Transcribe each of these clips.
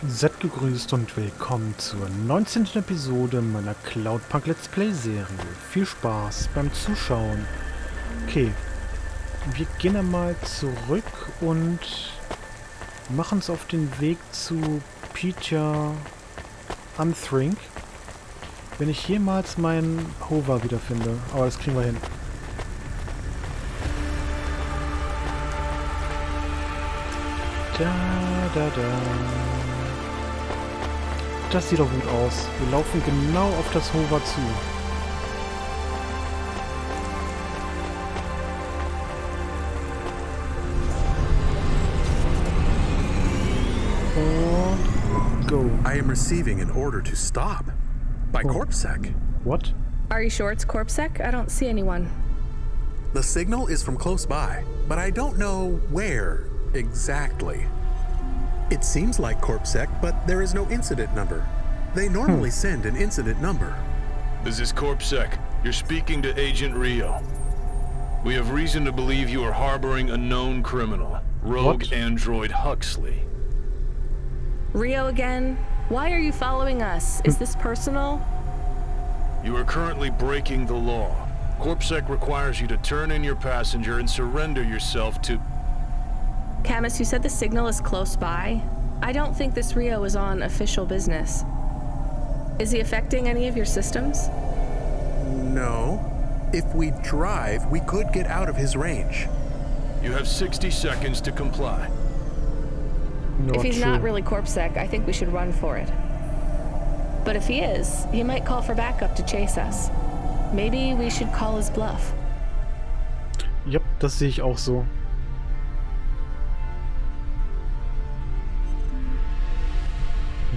Seid gegrüßt und willkommen zur 19. Episode meiner Cloudpunk Let's Play Serie. Viel Spaß beim Zuschauen. Okay, wir gehen einmal zurück und machen uns auf den Weg zu Peter Anthrink. Wenn ich jemals meinen Hover wiederfinde. Aber das kriegen wir hin. Das sieht doch gut aus. Wir laufen genau auf das Hover zu. Und go. I am receiving an order to stop. By CorpSec. What? Are you sure it's CorpSec? I don't see anyone. The signal is from close by, but I don't know where exactly. It seems like CorpSec, but there is no incident number. They normally send an incident number. This is CorpSec. You're speaking to Agent Rio. We have reason to believe you are harboring a known criminal, Rogue What? Android Huxley. Rio again? Why are you following us? Is this personal? You are currently breaking the law. CorpSec requires you to turn in your passenger and surrender yourself to... Camus, you said the signal is close by. I don't think this Rio is on official business. Is he affecting any of your systems? No. If we drive, we could get out of his range. You have 60 seconds to comply. If he's not really CorpSec, I think we should run for it. But if he is, he might call for backup to chase us. Maybe we should call his bluff. Yep, das sehe ich auch so.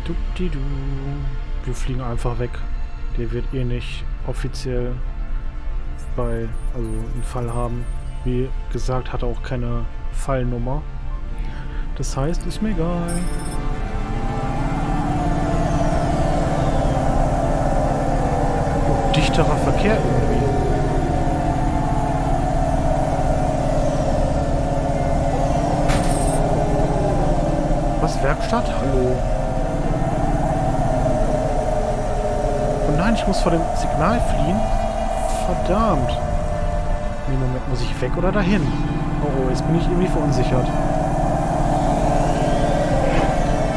Dupdidu. Wir fliegen einfach weg. Der wird eh nicht offiziell einen Fall haben. Wie gesagt, hat er auch keine Fallnummer. Das heißt, ist mir egal. Oh, dichterer Verkehr irgendwie. Was, Werkstatt? Hallo. Oh nein, ich muss vor dem Signal fliehen. Verdammt. Nee, Moment, muss ich weg oder dahin? Oh, jetzt bin ich irgendwie verunsichert.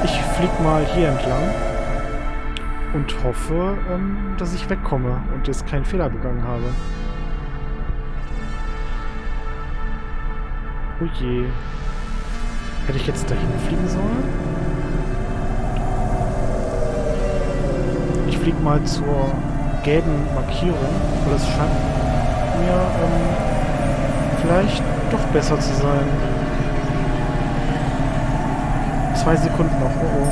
Ich flieg mal hier entlang und hoffe, dass ich wegkomme und jetzt keinen Fehler begangen habe. Oh je. Hätte ich jetzt dahin fliegen sollen? Ich flieg mal zur gelben Markierung, weil das scheint mir vielleicht doch besser zu sein. 2 Sekunden noch, oh.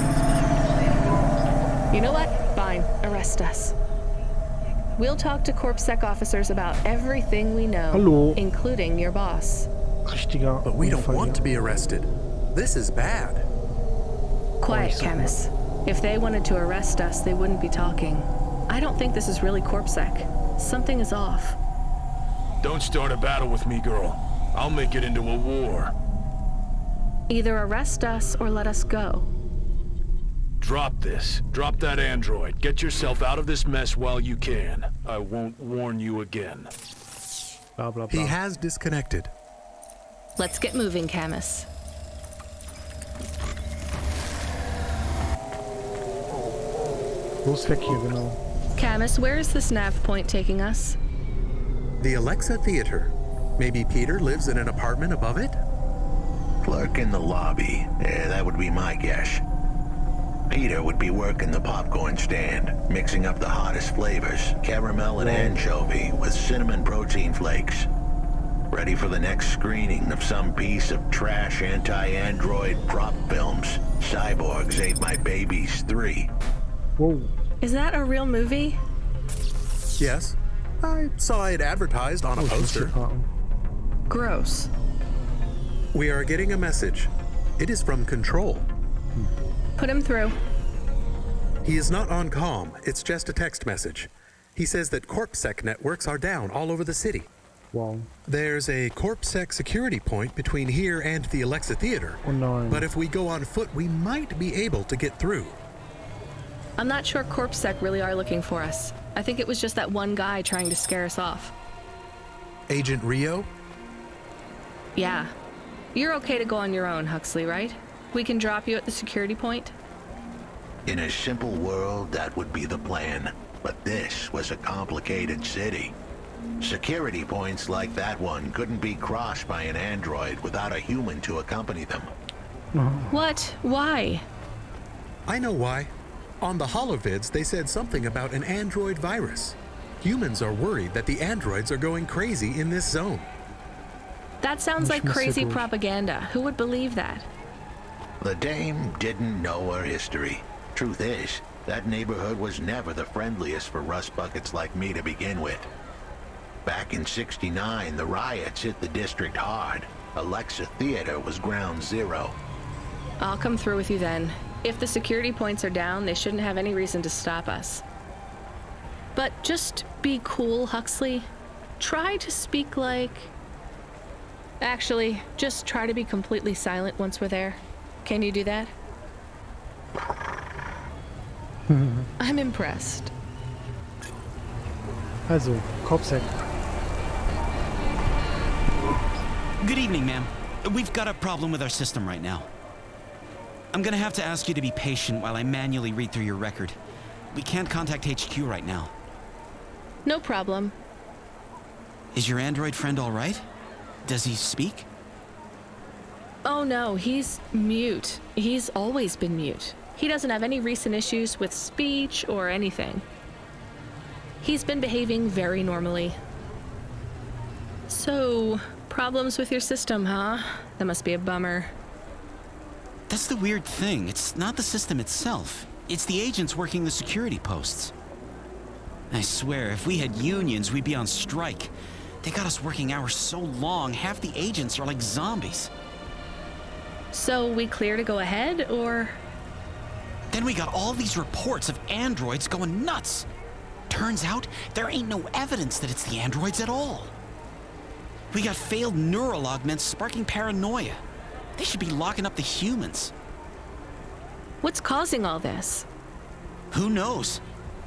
You know what? Fine. Arrest us. We'll talk to CorpSec officers about everything we know, Hallo. including your boss. Richtiger But we don't Unfall want to hier. be arrested. This is bad. Quiet, Camus. If they wanted to arrest us, they wouldn't be talking. I don't think this is really CorpSec. Something is off. Don't start a battle with me, girl. I'll make it into a war. Either arrest us or let us go. Drop this. Drop that android. Get yourself out of this mess while you can. I won't warn you again. Bla bla He bla. has disconnected. Let's get moving, Camus. Los weg hier, genau. Camus, where is this nav point taking us? The Alexa Theater. Maybe Peter lives in an apartment above it? Clerk in the lobby. That would be my guess. Peter would be working the popcorn stand, mixing up the hottest flavors, caramel and anchovy with cinnamon protein flakes. Ready for the next screening of some piece of trash anti-android prop films. Cyborgs Ate My Babies 3. Whoa. Is that a real movie? Yes. I saw it advertised on a Oh, ich muss hier poster. parken. Gross. We are getting a message. It is from Control. Put him through. He is not on comm. It's just a text message. He says that CorpSec networks are down all over the city. Wow. There's a CorpSec security point between here and the Alexa Theater. Oh nein. But if we go on foot, we might be able to get through. I'm not sure CorpSec really are looking for us. I think it was just that one guy trying to scare us off. Agent Rio? Yeah. You're okay to go on your own, Huxley, right? We can drop you at the security point? In a simple world, that would be the plan. But this was a complicated city. Security points like that one couldn't be crossed by an android without a human to accompany them. What? Why? I know why. On the holovids, they said something about an android virus. Humans are worried that the androids are going crazy in this zone. That sounds like crazy propaganda. Who would believe that? The dame didn't know her history. Truth is, that neighborhood was never the friendliest for rust buckets like me to begin with. Back in '69, the riots hit the district hard. Alexa Theater was ground zero. I'll come through with you then. If the security points are down, they shouldn't have any reason to stop us. But just be cool, Huxley. Try to speak like... Actually, just try to be completely silent once we're there. Can you do that? I'm impressed. Also, CorpSec. Good evening, ma'am. We've got a problem with our system right now. I'm gonna have to ask you to be patient while I manually read through your record. We can't contact HQ right now. No problem. Is your android friend all right? Does he speak? Oh no, he's mute. He's always been mute. He doesn't have any recent issues with speech or anything. He's been behaving very normally. So, problems with your system, huh? That must be a bummer. That's the weird thing. It's not the system itself. It's the agents working the security posts. I swear, if we had unions, we'd be on strike. They got us working hours so long, half the agents are like zombies. So we clear to go ahead, or? Then we got all these reports of androids going nuts. Turns out, there ain't no evidence that it's the androids at all. We got failed neural augments sparking paranoia. They should be locking up the humans. What's causing all this? Who knows?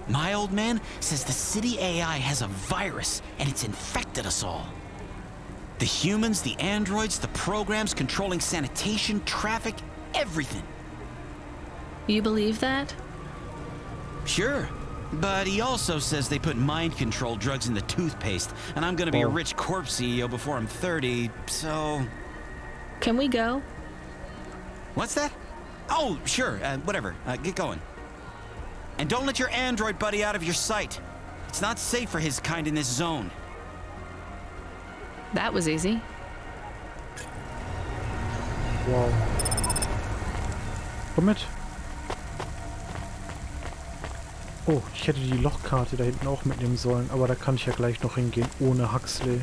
My old man says the city AI has a virus, and it's infected us all. The humans, the androids, the programs controlling sanitation, traffic, everything. You believe that? Sure, but he also says they put mind control drugs in the toothpaste, and I'm gonna be a rich corp CEO before I'm 30, so... Can we go? What's that? Oh, sure, whatever, get going. And don't let your android buddy out of your sight. It's not safe for his kind in this zone. That was easy. Wow. Komm mit. Oh, ich hätte die Lochkarte da hinten auch mitnehmen sollen, aber da kann ich ja gleich noch hingehen, ohne Huxley.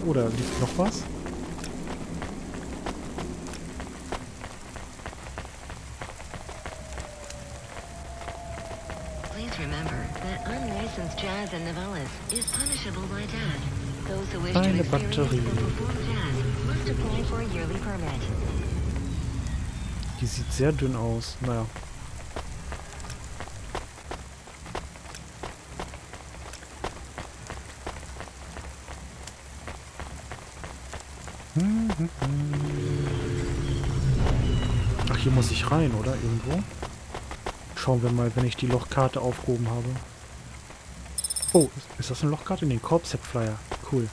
Oder liegt noch was? Please remember that unlicensed jazz in novellas is punishable by death. Those who wish to Eine experience Batterie. or perform jazz must apply for a yearly permit. Die sieht sehr dünn aus. Naja. Ach, hier muss ich rein, oder? Irgendwo? Schauen wir mal, wenn ich die Lochkarte aufgehoben habe. Oh, ist das eine Lochkarte? Nee, CorpSec-Flyer. Cool.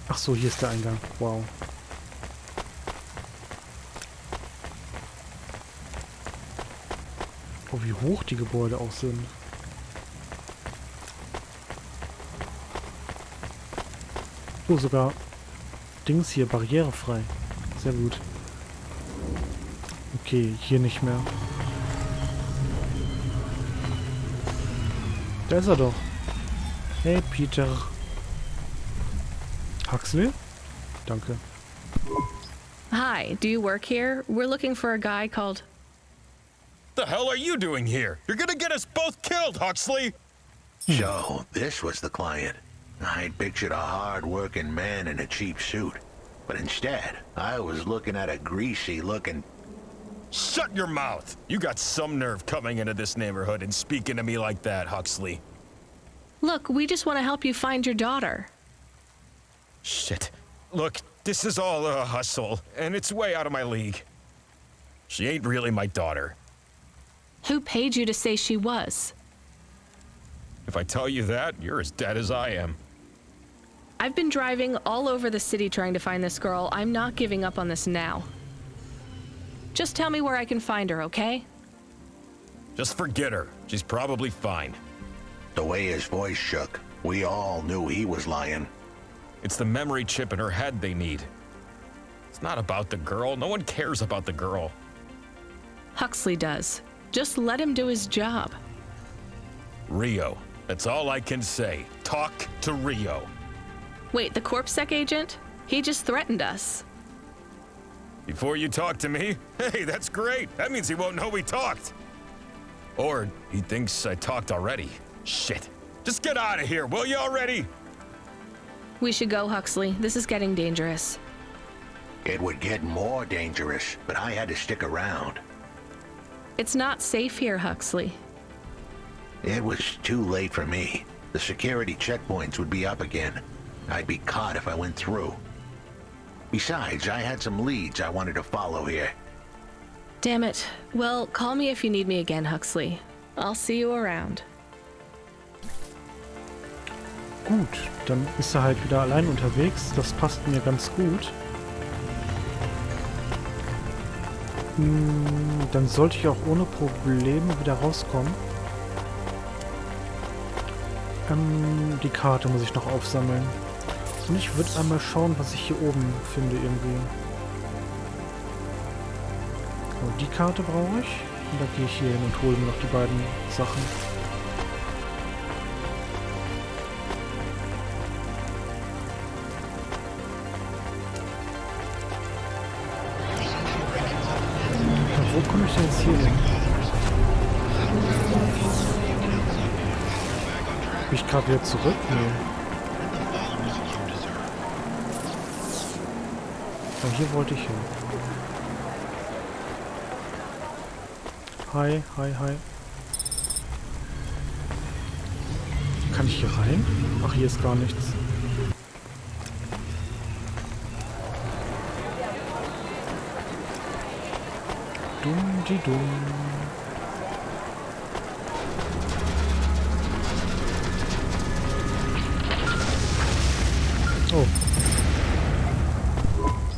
Ach so, hier ist der Eingang. Wow. Oh, wie hoch die Gebäude auch sind. Oh, sogar Dings hier, barrierefrei. Sehr gut. Okay, hier nicht mehr. Da ist er doch. Hey, Peter. Huxley? Danke. Hi, do you work here? We're looking for a guy called... The hell are you doing here? You're gonna get us both killed, Huxley! So, this was the client. I'd pictured a hard-working man in a cheap suit. But instead, I was looking at a greasy-looking... Shut your mouth! You got some nerve coming into this neighborhood and speaking to me like that, Huxley. Look, we just want to help you find your daughter. Shit. Look, this is all a hustle, and it's way out of my league. She ain't really my daughter. Who paid you to say she was? If I tell you that, you're as dead as I am. I've been driving all over the city trying to find this girl. I'm not giving up on this now. Just tell me where I can find her, okay? Just forget her. She's probably fine. The way his voice shook, we all knew he was lying. It's the memory chip in her head they need. It's not about the girl. No one cares about the girl. Huxley does. Just let him do his job. Rio. That's all I can say. Talk to Rio. Wait, the CorpSec agent? He just threatened us. Before you talk to me? Hey, that's great. That means he won't know we talked. Or he thinks I talked already. Shit. Just get out of here, will you already? We should go, Huxley. This is getting dangerous. It would get more dangerous, but I had to stick around. It's not safe here, Huxley. It was too late for me. The security checkpoints would be up again. I'd be caught if I went through. Besides, I had some leads I wanted to follow here. Damn it. Well, call me if you need me again, Huxley. I'll see you around. Gut, dann ist er halt wieder allein unterwegs. Das passt mir ganz gut. Dann sollte ich auch ohne Probleme wieder rauskommen. Die Karte muss ich noch aufsammeln. Und ich würde einmal schauen, was ich hier oben finde irgendwie. So, die Karte brauche ich. Und dann gehe ich hier hin und hole mir noch die beiden Sachen. Wo komme ich denn jetzt hier hin? Bin ich gerade wieder zurück? Nee. Aber hier wollte ich hin. Hi, hi, hi. Kann ich hier rein? Ach, hier ist gar nichts. Dumm. Oh.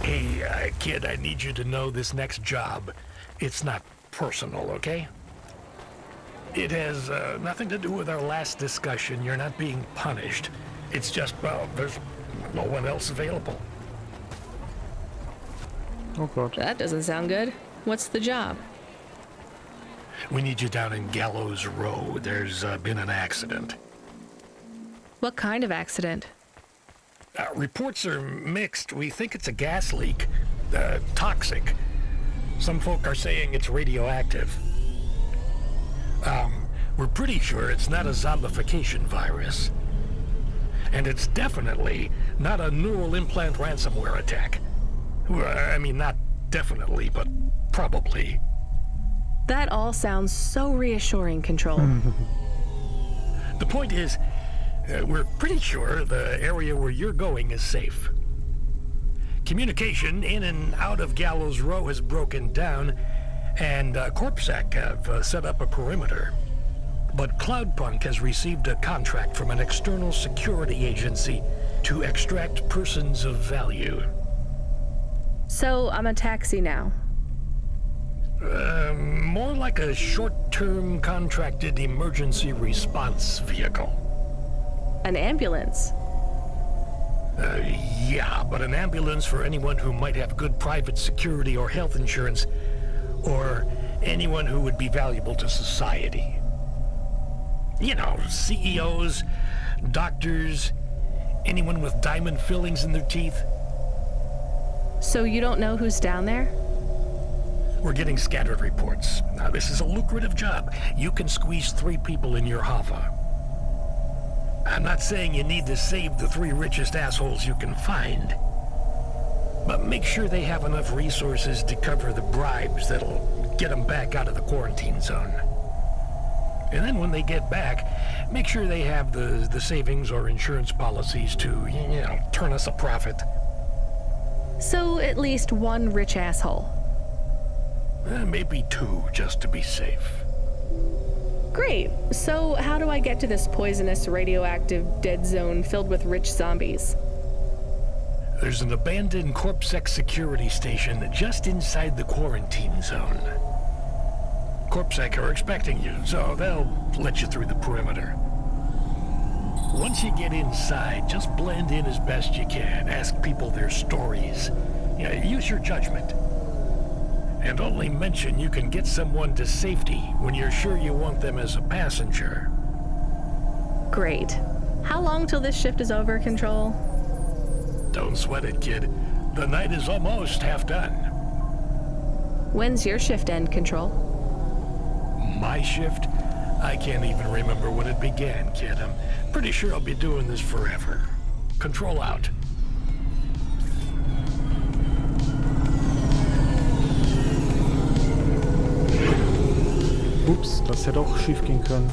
Hey, kid, I need you to know this next job. It's not personal, okay? It has nothing to do with our last discussion. You're not being punished. It's just, well, there's no one else available. Oh God. That doesn't sound good. What's the job? We need you down in Gallows Row. There's been an accident. What kind of accident? Reports are mixed. We think it's a gas leak. Toxic. Some folk are saying it's radioactive. We're pretty sure it's not a zombification virus. And it's definitely not a neural implant ransomware attack. I mean, not definitely, but probably. That all sounds so reassuring, Control. The point is, we're pretty sure the area where you're going is safe. Communication in and out of Gallows Row has broken down, and CorpSec have set up a perimeter. But Cloudpunk has received a contract from an external security agency to extract persons of value. So I'm a taxi now. More like a short-term contracted emergency response vehicle. An ambulance. Yeah, but an ambulance for anyone who might have good private security or health insurance, or anyone who would be valuable to society. You know, CEOs, doctors, anyone with diamond fillings in their teeth. So you don't know who's down there? We're getting scattered reports. Now, this is a lucrative job. You can squeeze 3 people in your hover. I'm not saying you need to save the 3 richest assholes you can find. But make sure they have enough resources to cover the bribes that'll get them back out of the quarantine zone. And then when they get back, make sure they have the savings or insurance policies to, turn us a profit. So at least 1 rich asshole. Maybe 2, just to be safe. Great. So how do I get to this poisonous, radioactive, dead zone filled with rich zombies? There's an abandoned CorpSec security station just inside the quarantine zone. CorpSec are expecting you, so they'll let you through the perimeter. Once you get inside, just blend in as best you can. Ask people their stories. Use your judgment. And only mention you can get someone to safety when you're sure you want them as a passenger. Great. How long till this shift is over, Control? Don't sweat it, kid. The night is almost half done. When's your shift end, Control? My shift? I can't even remember when it began, kid. I'm pretty sure I'll be doing this forever. Control out. Ups, das hätte auch schief gehen können.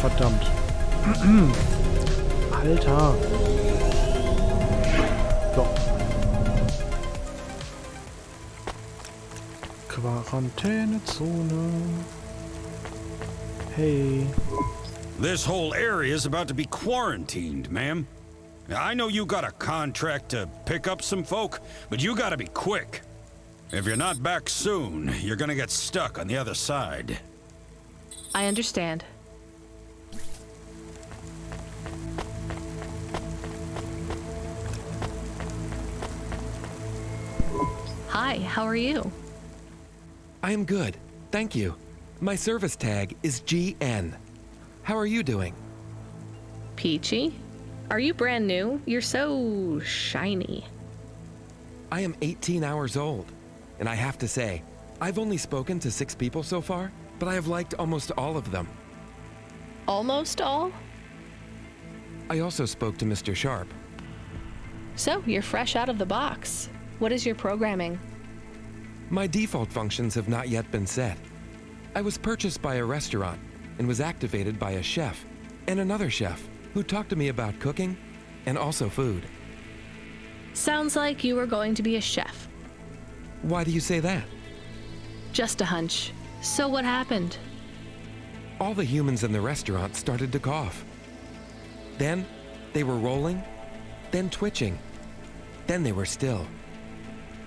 Verdammt. Alter. So. Quarantänezone. Hey. This whole area is about to be quarantined, ma'am. I know you got a contract to pick up some folk, but you gotta be quick. If you're not back soon, you're gonna get stuck on the other side. I understand. Hi, how are you? I am good, thank you. My service tag is GN. How are you doing? Peachy? Are you brand new? You're so shiny. I am 18 hours old, and I have to say, I've only spoken to 6 people so far, but I have liked almost all of them. Almost all? I also spoke to Mr. Sharp. So, you're fresh out of the box. What is your programming? My default functions have not yet been set. I was purchased by a restaurant and was activated by a chef and another chef who talked to me about cooking and also food. Sounds like you were going to be a chef. Why do you say that? Just a hunch. So what happened? All the humans in the restaurant started to cough. Then they were rolling, then twitching, then they were still.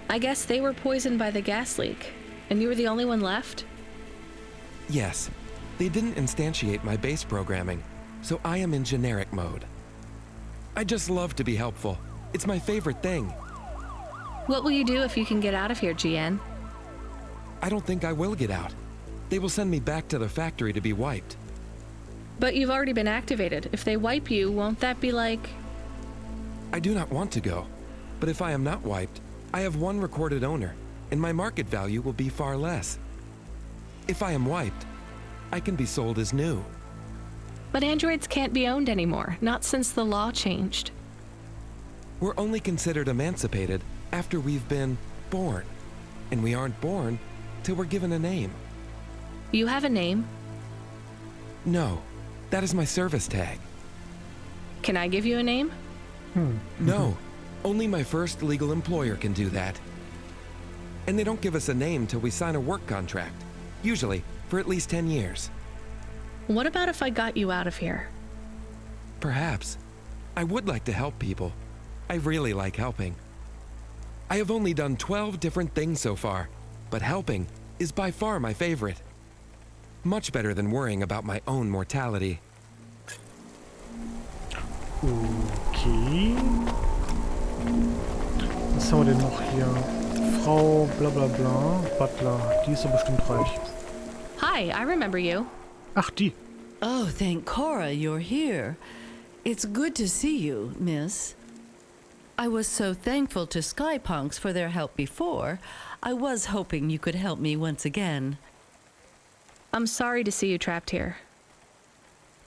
I guess they were poisoned by the gas leak, and you were the only one left? Yes, they didn't instantiate my base programming, so I am in generic mode. I just love to be helpful. It's my favorite thing. What will you do if you can get out of here, GN? I don't think I will get out. They will send me back to the factory to be wiped. But you've already been activated. If they wipe you, won't that be like... I do not want to go, but if I am not wiped, I have one recorded owner, and my market value will be far less. If I am wiped, I can be sold as new. But androids can't be owned anymore, not since the law changed. We're only considered emancipated after we've been born, and we aren't born till we're given a name. You have a name? No, that is my service tag. Can I give you a name? No, only my first legal employer can do that. And they don't give us a name till we sign a work contract, usually for at least 10 years. What about if I got you out of here? Perhaps. I would like to help people. I really like helping. I have only done 12 different things so far, but helping is by far my favorite. Much better than worrying about my own mortality. Okay. Was haben wir denn noch hier? Frau bla bla bla, Butler. Die ist doch bestimmt reich. Hi, I remember you. Ach, die. Oh, thank Cora you're here. It's good to see you, miss. I was so thankful to Skypunks for their help before. I was hoping you could help me once again. I'm sorry to see you trapped here.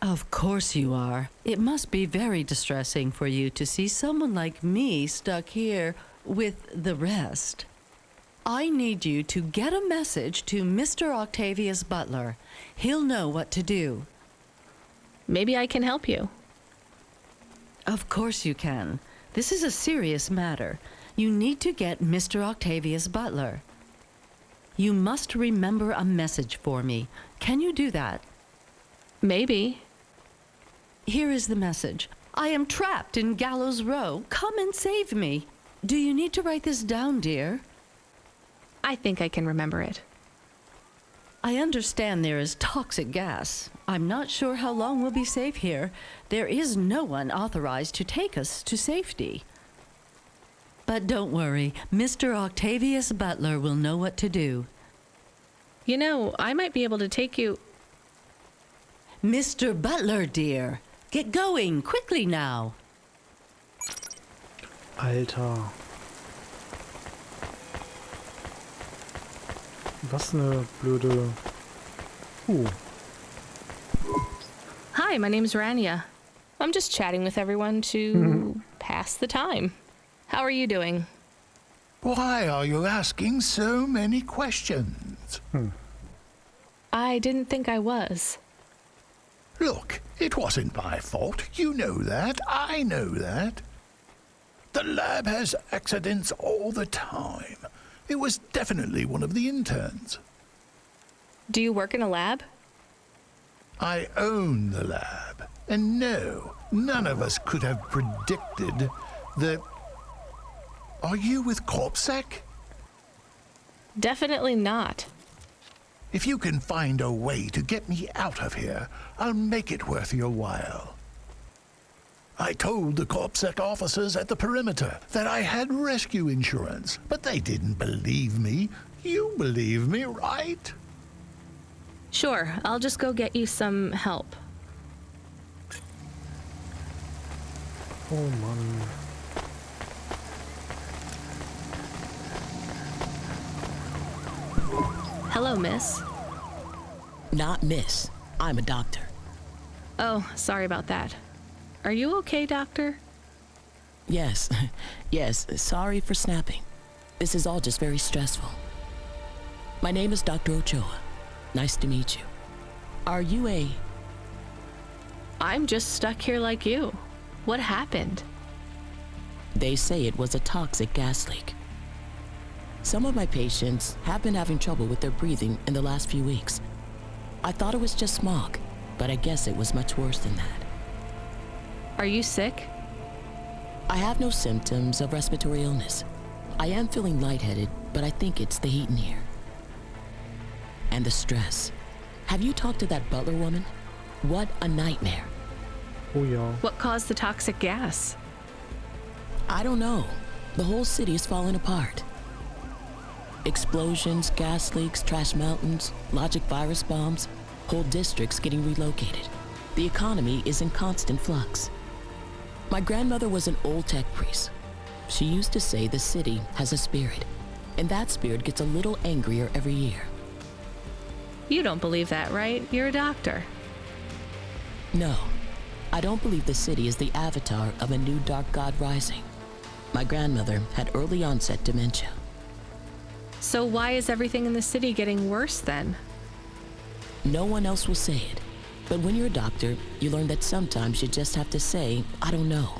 Of course you are. It must be very distressing for you to see someone like me stuck here with the rest. I need you to get a message to Mr. Octavius Butler. He'll know what to do. Maybe I can help you. Of course you can. This is a serious matter. You need to get Mr. Octavius Butler. You must remember a message for me. Can you do that? Maybe. Here is the message. I am trapped in Gallows Row. Come and save me. Do you need to write this down, dear? I think I can remember it. I understand there is toxic gas. I'm not sure how long we'll be safe here. There is no one authorized to take us to safety. But don't worry, Mr. Octavius Butler will know what to do. You know, I might be able to take you... Mr. Butler, dear, get going, quickly now. Alter. Was eine blöde... Hi, my name's Rania. I'm just chatting with everyone to pass the time. How are you doing? Why are you asking so many questions? I didn't think I was. Look, it wasn't my fault. You know that. I know that. The lab has accidents all the time. It was definitely one of the interns. Do you work in a lab? I own the lab. And no, none of us could have predicted the... Are you with CorpSec? Definitely not. If you can find a way to get me out of here, I'll make it worth your while. I told the CorpSec officers at the perimeter that I had rescue insurance, but they didn't believe me. You believe me, right? Sure, I'll just go get you some help. Oh Mann. Hello, miss. Not miss. I'm a doctor. Oh, sorry about that. Are you okay, doctor? Yes. Yes, sorry for snapping. This is all just very stressful. My name is Dr. Ochoa. Nice to meet you. Are you a... I'm just stuck here like you. What happened? They say it was a toxic gas leak. Some of my patients have been having trouble with their breathing in the last few weeks. I thought it was just smog, but I guess it was much worse than that. Are you sick? I have no symptoms of respiratory illness. I am feeling lightheaded, but I think it's the heat in here. And the stress. Have you talked to that Butler woman? What a nightmare. Oh yeah. What caused the toxic gas? I don't know. The whole city is falling apart. Explosions, gas leaks, trash mountains, logic virus bombs, whole districts getting relocated. The economy is in constant flux. My grandmother was an old tech priest. She used to say the city has a spirit. and that spirit gets a little angrier every year. You don't believe that, right? You're a doctor. No, I don't believe the city is the avatar of a new dark god rising. My grandmother had early onset dementia. So why is everything in the city getting worse then? No one else will say it, but when you're a doctor, you learn that sometimes you just have to say, I don't know.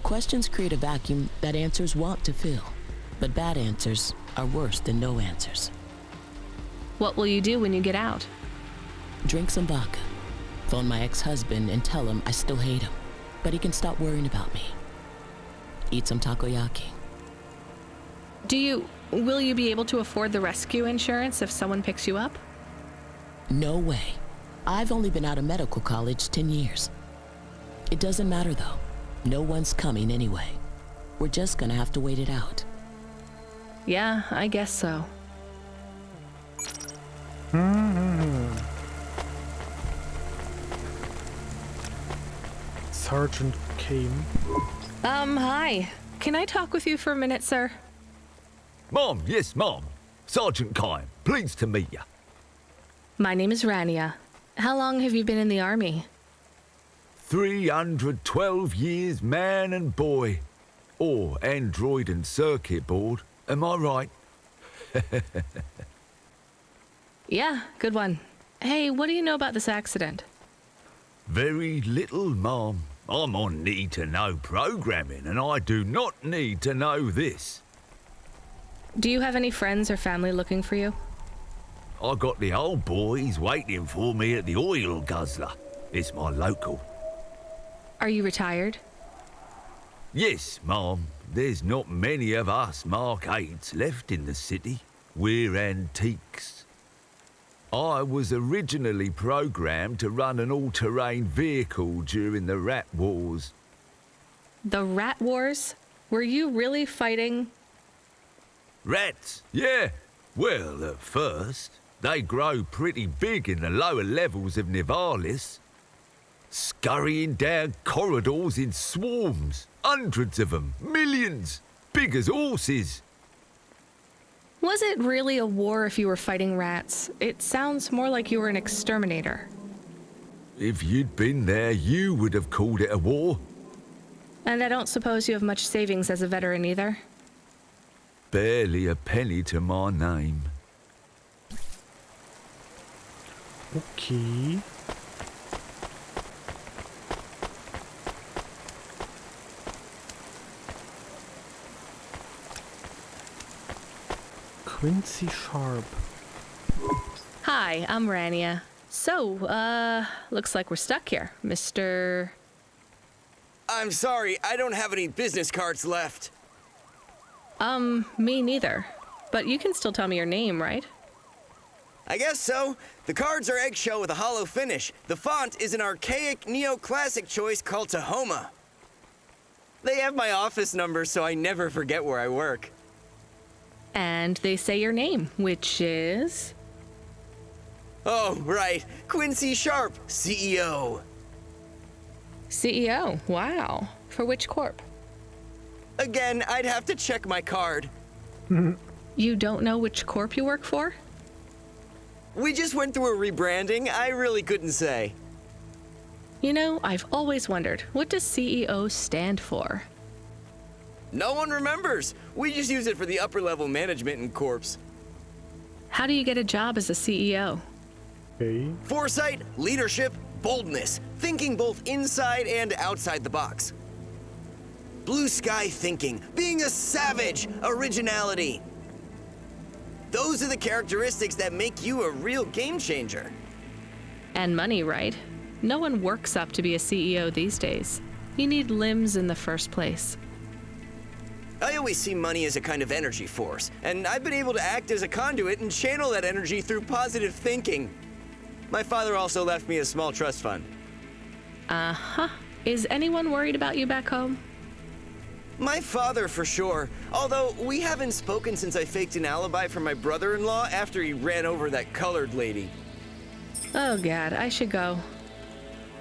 Questions create a vacuum that answers want to fill, but bad answers are worse than no answers. What will you do when you get out? Drink some vodka, phone my ex-husband and tell him I still hate him, but he can stop worrying about me. Eat some takoyaki. Will you be able to afford the rescue insurance if someone picks you up? No way. I've only been out of medical college 10 years. It doesn't matter though. No one's coming anyway. We're just gonna have to wait it out. Yeah, I guess so. Sergeant came. Hi. Can I talk with you for a minute, sir? Mom, yes, Mom. Sergeant Kime, pleased to meet you. My name is Rania. How long have you been in the army? 312 years, man and boy. Or android and circuit board. Am I right? Yeah, good one. Hey, what do you know about this accident? Very little, Mom. I'm on need-to-know programming, and I do not need to know this. Do you have any friends or family looking for you? I got the old boys waiting for me at the oil guzzler. It's my local. Are you retired? Yes, Mom. There's not many of us Mark 8s left in the city. We're antiques. I was originally programmed to run an all-terrain vehicle during the Rat Wars. The Rat Wars? Were you really fighting? Rats? Yeah. Well, at first, they grow pretty big in the lower levels of Nivalis. Scurrying down corridors in swarms. Hundreds of them. Millions. Big as horses. Was it really a war if you were fighting rats? It sounds more like you were an exterminator. If you'd been there, you would have called it a war. And I don't suppose you have much savings as a veteran either? Barely a penny to my name. Okay. Quincy Sharp. Hi, I'm Rania. So, looks like we're stuck here, Mr. I'm sorry, I don't have any business cards left. Me neither. But you can still tell me your name, right? I guess so. The cards are eggshell with a hollow finish. The font is an archaic neoclassic choice called Tahoma. They have my office number, so I never forget where I work. And they say your name, which is? Oh, right. Quincy Sharp, CEO. CEO? Wow. For which corp? Again, I'd have to check my card. You don't know which corp you work for? We just went through a rebranding. I really couldn't say. You know, I've always wondered, what does CEO stand for? No one remembers. We just use it for the upper-level management in corps. How do you get a job as a CEO? Okay. Foresight, leadership, boldness. Thinking both inside and outside the box. Blue sky thinking. Being a savage. Originality. Those are the characteristics that make you a real game changer. And money, right? No one works up to be a CEO these days. You need limbs in the first place. I always see money as a kind of energy force, and I've been able to act as a conduit and channel that energy through positive thinking. My father also left me a small trust fund. Uh-huh. Is anyone worried about you back home? My father, for sure. Although, we haven't spoken since I faked an alibi for my brother-in-law after he ran over that colored lady. Oh God, I should go.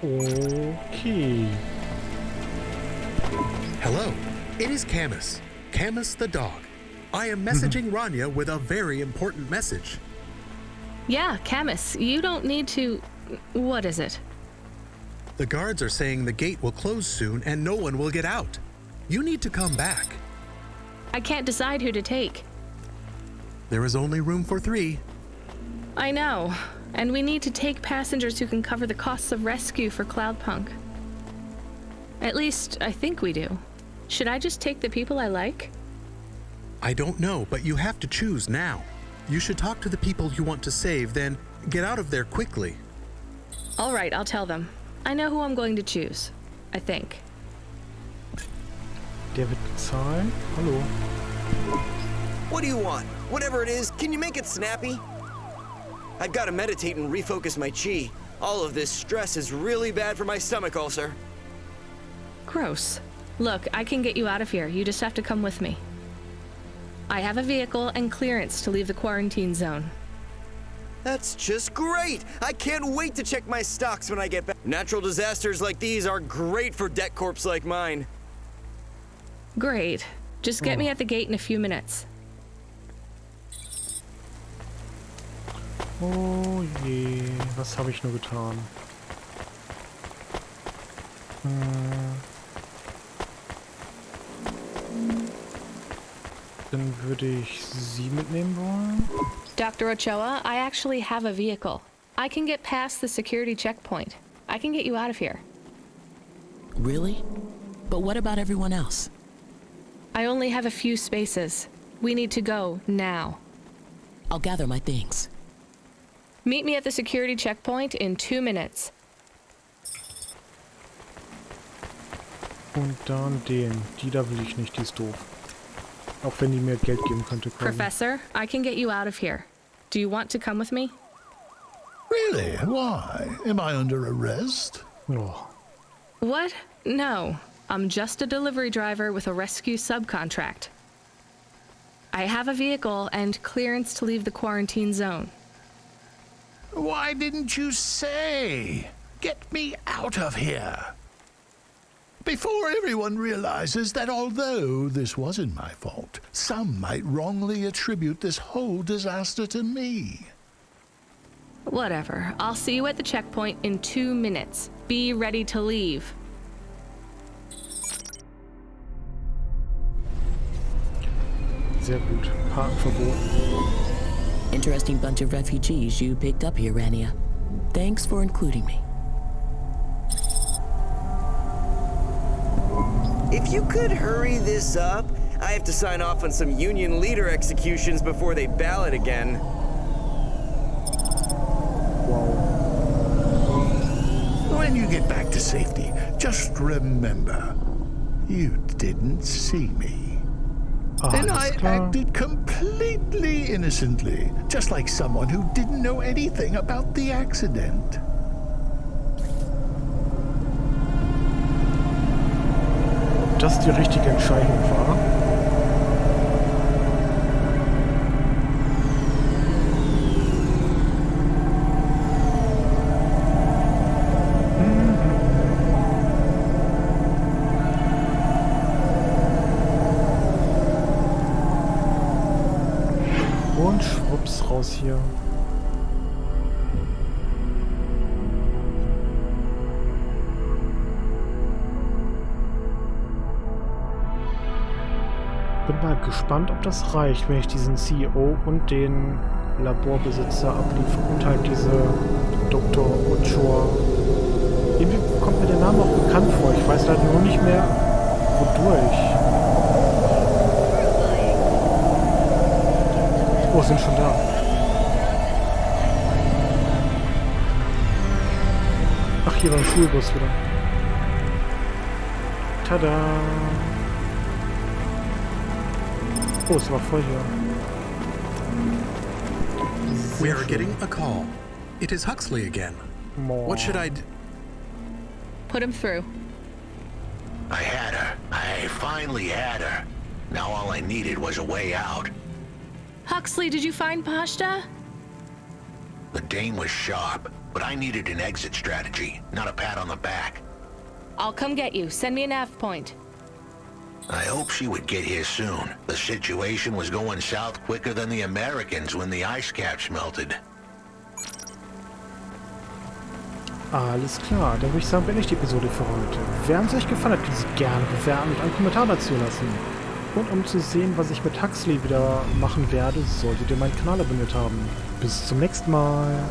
Okay. Hello, it is Camus. Camus the dog. I am messaging Rania with a very important message. Yeah, Camus, you don't need to... What is it? The guards are saying the gate will close soon and no one will get out. You need to come back. I can't decide who to take. There is only room for 3. I know, and we need to take passengers who can cover the costs of rescue for Cloudpunk. At least, I think we do. Should I just take the people I like? I don't know, but you have to choose now. You should talk to the people you want to save, then get out of there quickly. All right, I'll tell them. I know who I'm going to choose. I think. Der wird bezahlen? Hallo. What do you want? Whatever it is, can you make it snappy? I've got to meditate and refocus my chi. All of this stress is really bad for my stomach ulcer. Gross. Look, I can get you out of here. You just have to come with me. I have a vehicle and clearance to leave the quarantine zone. That's just great! I can't wait to check my stocks when I get back. Natural disasters like these are great for debt corps like mine. Great. Just get me at the gate in a few minutes. Oh je, was habe ich nur getan? Dann würde ich sie mitnehmen wollen. Dr. Ochoa, I actually have a vehicle. I can get past the security checkpoint. I can get you out of here. Really? But what about everyone else? I only have a few spaces. We need to go now. I'll gather my things. Meet me at the security checkpoint in 2 minutes. Und dann den. Die da will ich nicht, die ist doof. Auch wenn die mir Geld geben könnte. Professor, I can get you out of here. Do you want to come with me? Really? Why? Am I under arrest? Oh. What? No. I'm just a delivery driver with a rescue subcontract. I have a vehicle and clearance to leave the quarantine zone. Why didn't you say? Get me out of here. Before everyone realizes that although this wasn't my fault, some might wrongly attribute this whole disaster to me. Whatever. I'll see you at the checkpoint in 2 minutes. Be ready to leave. Sehr gut. Parken verboten. Interesting bunch of refugees you picked up here, Rania. Thanks for including me. If you could hurry this up, I have to sign off on some union leader executions before they ballot again. When you get back to safety, just remember, you didn't see me. And I acted completely innocently, just like someone who didn't know anything about the accident. Ob das die richtige Entscheidung war? Und schwupps raus hier. Bin mal gespannt, ob das reicht, wenn ich diesen CEO und den Laborbesitzer abliefere und halt diese Dr. Ochoa. Irgendwie kommt mir der Name auch bekannt vor. Ich weiß leider nur nicht mehr, wodurch. Oh, sind schon da. Ach, hier beim Schulbus wieder. Tada! Oh, es war voll hier. We are getting a call. It is Huxley again. What should I do? Put him through. I had her. I finally had her. Now all I needed was a way out. Huxley, did you find Pashta? The dame was sharp, but I needed an exit strategy, not a pat on the back. I'll come get you. Send me a nav point. I hope she would get here soon. The situation was going south quicker than the Americans when the ice caps melted. Alles klar, dann würde ich sagen, beende ich die Episode für heute. Wenn es euch gefallen hat, könnt ihr sie gerne bewerten und einen Kommentar dazu lassen. Und um zu sehen, was ich mit Huxley wieder machen werde, solltet ihr meinen Kanal abonniert haben. Bis zum nächsten Mal.